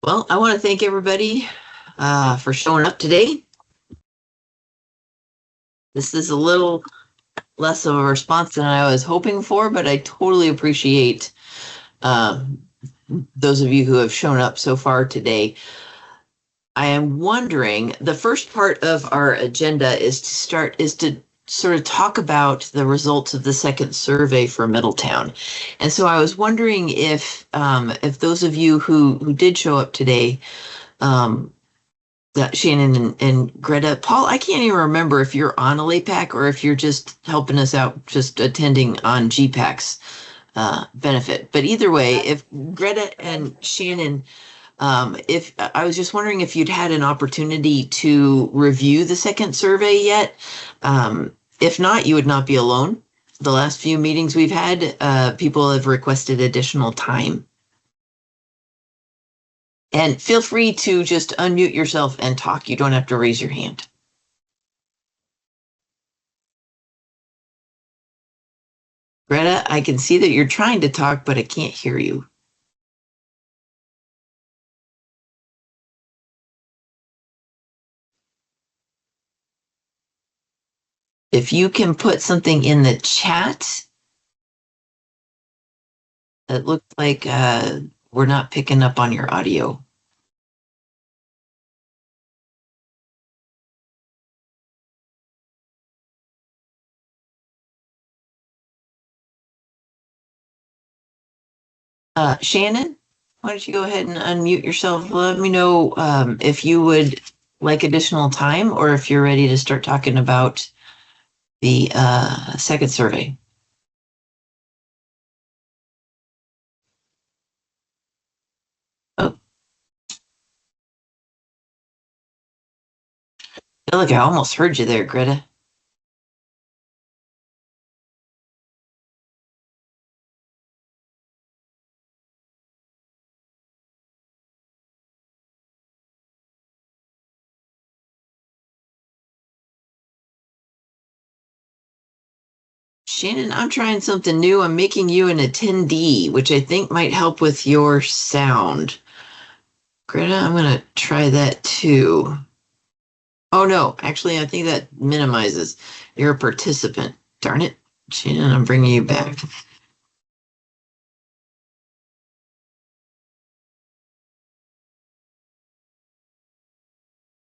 Well, I want to thank everybody for showing up today. This is a little less of a response than I was hoping for, but I totally appreciate those of you who have shown up so far today. I am wondering, the first part of our agenda is to sort of talk about the results of the second survey for Middletown. And so I was wondering if those of you who did show up today, Shannon and Greta, Paul, I can't even remember if you're on a LAPAC or if you're just helping us out, just attending on GPAC's benefit. But either way, if Greta and Shannon, if I was just wondering if you'd had an opportunity to review the second survey yet. If not, you would not be alone. The last few meetings we've had, people have requested additional time. And feel free to just unmute yourself and talk. You don't have to raise your hand. Greta, I can see that you're trying to talk, but I can't hear you. If you can put something in the chat, it looked like we're not picking up on your audio. Shannon, why don't you go ahead and unmute yourself? Let me know if you would like additional time or if you're ready to start talking about the second survey. Oh. I feel like I almost heard you there, Greta. Shannon, I'm trying something new. I'm making you an attendee, which I think might help with your sound. Greta, I'm going to try that too. Oh, no, actually, I think that minimizes. You're a participant. Darn it. Shannon, I'm bringing you back.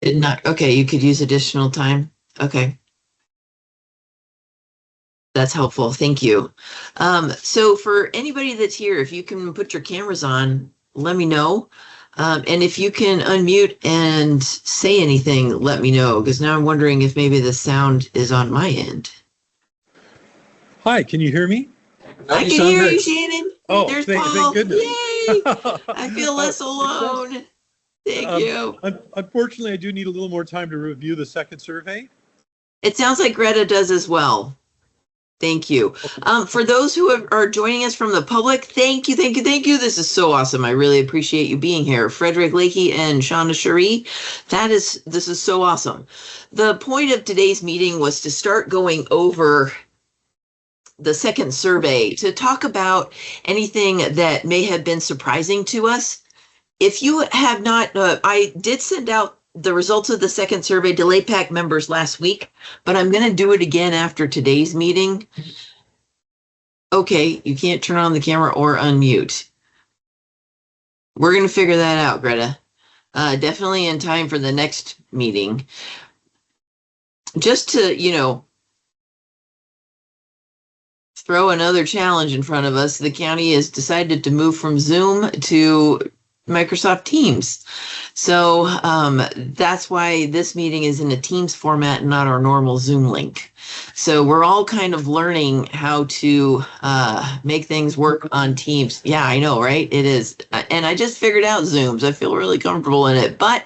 Did not. Okay, you could use additional time. Okay. That's helpful. Thank you. So for anybody that's here, if you can put your cameras on, let me know. And if you can unmute and say anything, let me know, because now I'm wondering if maybe the sound is on my end. Hi, can you hear me? I can hear you, Shannon. Oh, there's Paul. thank goodness. Yay! I feel less alone. Thank you. Unfortunately, I do need a little more time to review the second survey. It sounds like Greta does as well. Thank you. For those who are joining us from the public, thank you. This is so awesome. I really appreciate you being here. Frederick Lakey and Shauna Cherie, this is so awesome. The point of today's meeting was to start going over the second survey, to talk about anything that may have been surprising to us. If you have not, I did send out the results of the second survey to LAPAC members last week, but I'm going to do it again after today's meeting. Okay, you can't turn on the camera or unmute. We're going to figure that out, Greta. Definitely in time for the next meeting. Just to, throw another challenge in front of us, the county has decided to move from Zoom to Microsoft Teams. So that's why this meeting is in a Teams format and not our normal Zoom link. So we're all kind of learning how to make things work on Teams. Yeah, I know, right? It is. And I just figured out Zooms. I feel really comfortable in it, but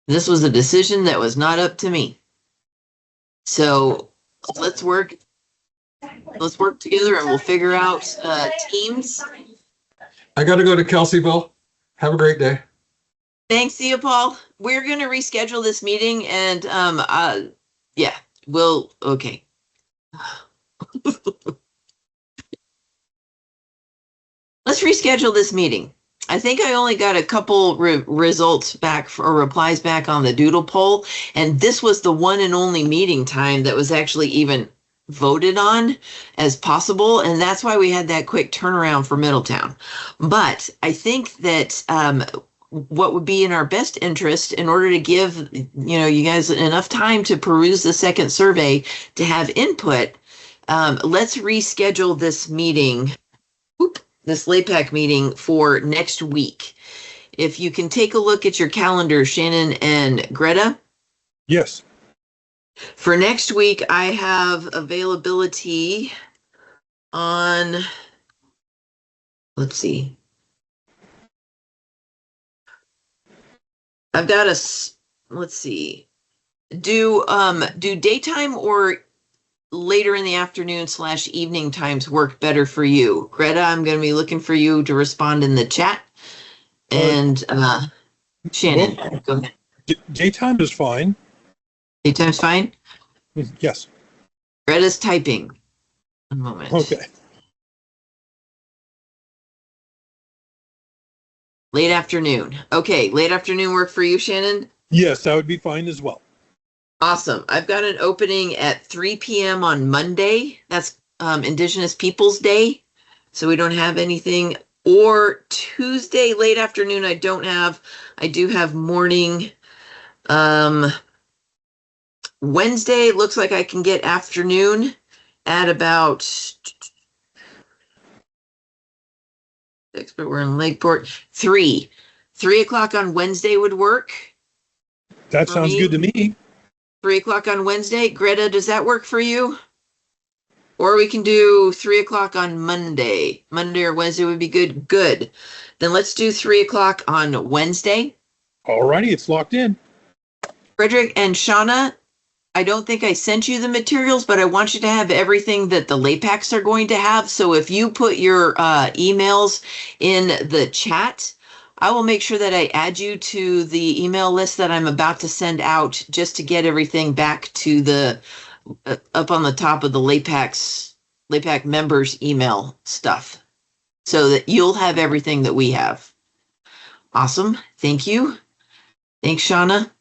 this was a decision that was not up to me. So let's work together and we'll figure out Teams. I got to go to Kelseyville. Have a great day. Thanks, see you, Paul. We're going to reschedule this meeting and yeah, okay. Let's reschedule this meeting. I think I only got a couple results back or replies back on the doodle poll. And this was the one and only meeting time that was actually even voted on as possible. And that's why we had that quick turnaround for Middletown. But I think that what would be in our best interest in order to give, you guys enough time to peruse the second survey to have input, let's reschedule this meeting, this LAPAC meeting for next week. If you can take a look at your calendar, Shannon and Greta. Yes. For next week, I have availability on, let's see. I've got let's see. Do daytime or later in the afternoon / evening times work better for you? Greta, I'm going to be looking for you to respond in the chat. And Shannon, go ahead. Daytime is fine. Daytime's fine? Yes. Greta's typing. One moment. Okay. Late afternoon. Okay, late afternoon work for you, Shannon? Yes, that would be fine as well. Awesome. I've got an opening at 3 p.m. on Monday. That's Indigenous Peoples Day. So we don't have anything. Or Tuesday, late afternoon, I don't have. I do have morning. Wednesday, looks like I can get afternoon at about 6, but we're in Lakeport. 3 o'clock on Wednesday would work. That sounds good to me. 3 o'clock on Wednesday. Greta, does that work for you? Or we can do 3 o'clock on Monday. Monday or Wednesday would be good. Good. Then let's do 3 o'clock on Wednesday. All righty, it's locked in. Frederick and Shauna, I don't think I sent you the materials, but I want you to have everything that the LAPACs are going to have. So if you put your emails in the chat, I will make sure that I add you to the email list that I'm about to send out, just to get everything back to the up on the top of the LAPAC members email stuff, so that you'll have everything that we have. Awesome. Thank you. Thanks, Shauna.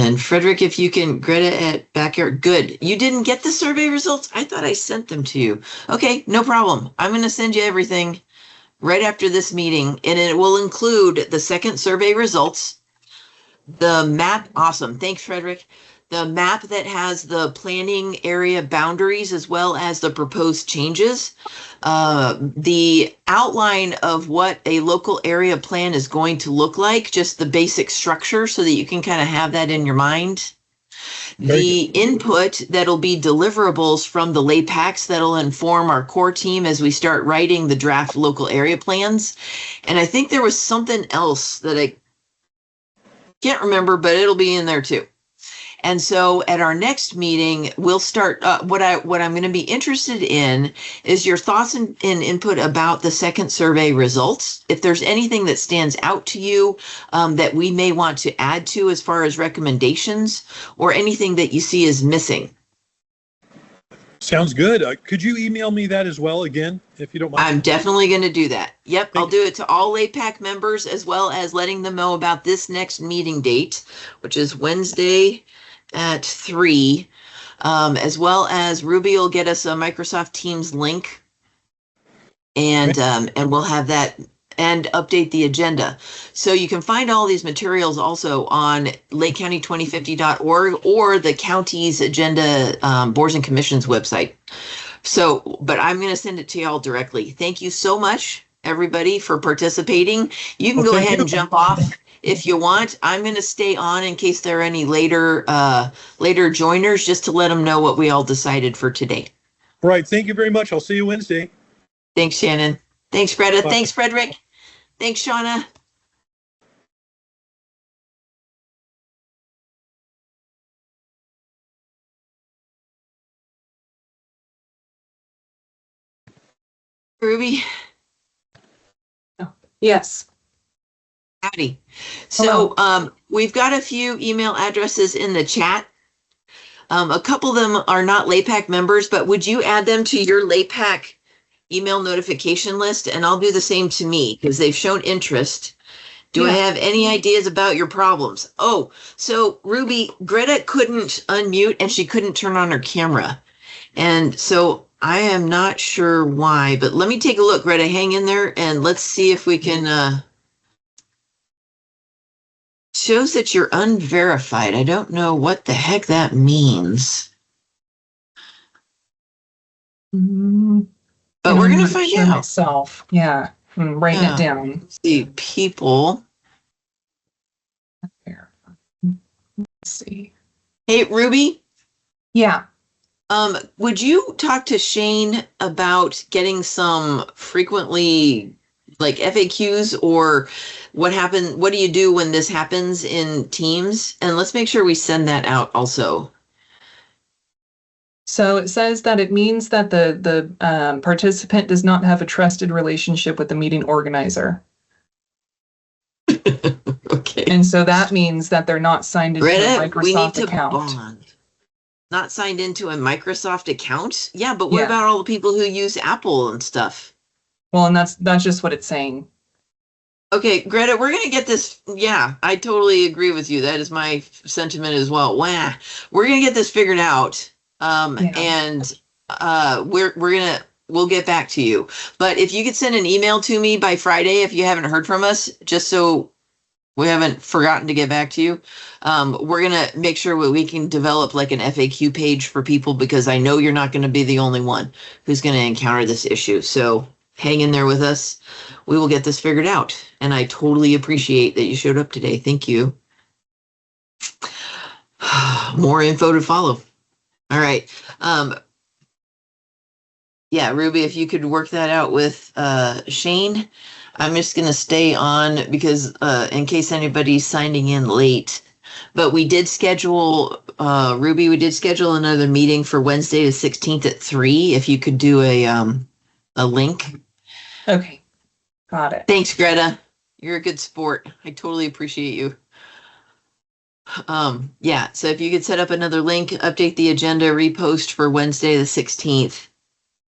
And Frederick, if you can, Greta at Backyard. Good. You didn't get the survey results? I thought I sent them to you. Okay, no problem. I'm going to send you everything right after this meeting, and it will include the second survey results, the map. Awesome. Thanks, Frederick. The map that has the planning area boundaries as well as the proposed changes, the outline of what a local area plan is going to look like, just the basic structure so that you can kind of have that in your mind. The input that'll be deliverables from the LAPACs that'll inform our core team as we start writing the draft local area plans. And I think there was something else that I can't remember, but it'll be in there too. And so at our next meeting, we'll start, what I'm going to be interested in is your thoughts and input about the second survey results. If there's anything that stands out to you that we may want to add to as far as recommendations, or anything that you see is missing. Sounds good. Could you email me that as well again, if you don't mind? I'm definitely going to do that. Yep, I'll do it to all LAPAC members, as well as letting them know about this next meeting date, which is Wednesday at 3, as well as Ruby will get us a Microsoft Teams link, and we'll have that and update the agenda. So you can find all these materials also on lakecounty2050.org or the county's agenda, boards and commissions website. So, but I'm going to send it to y'all directly. Thank you so much, everybody, for participating. You can go ahead and jump off if you want. I'm going to stay on in case there are any later joiners, just to let them know what we all decided for today. Right. Thank you very much. I'll see you Wednesday. Thanks, Shannon. Thanks, Greta. Bye. Thanks, Frederick. Thanks, Shauna. Ruby. Yes. Howdy. So we've got a few email addresses in the chat. A couple of them are not LAPAC members, but would you add them to your LAPAC email notification list, and I'll do the same to me because they've shown interest. Do I Yeah. have any ideas about your problems? Oh, so Ruby, Greta couldn't unmute and she couldn't turn on her camera. And so I am not sure why, but let me take a look. Greta, hang in there and let's see if we can, shows that you're unverified. I don't know what the heck that means, but we're going to find out. Myself. Yeah. I'm writing Yeah. it down. Let's see, people. Let's see. Hey, Ruby. Yeah. Would you talk to Shane about getting some frequently like FAQs or what do you do when this happens in Teams? And let's make sure we send that out also. So it says that it means that the participant does not have a trusted relationship with the meeting organizer. Okay. And so that means that they're not signed into a Greta, we need Microsoft to account. bond. Not signed into a Microsoft account? Yeah, but what Yeah. about all the people who use Apple and stuff? Well, and that's just what it's saying. Okay, Greta, we're going to get this. Yeah, I totally agree with you. That is my sentiment as well. Wah. We're going to get this figured out. And we'll get back to you. But if you could send an email to me by Friday, if you haven't heard from us, just so we haven't forgotten to get back to you, we're going to make sure we can develop like an FAQ page for people because I know you're not going to be the only one who's going to encounter this issue. So hang in there with us. We will get this figured out. And I totally appreciate that you showed up today. Thank you. More info to follow. All right. Yeah, Ruby, if you could work that out with Shane. I'm just going to stay on because in case anybody's signing in late. But we did schedule, Ruby, we did schedule another meeting for Wednesday the 16th at 3. If you could do a link. Okay. Got it. Thanks, Greta. You're a good sport. I totally appreciate you. Yeah, so if you could set up another link, update the agenda, repost for Wednesday the 16th.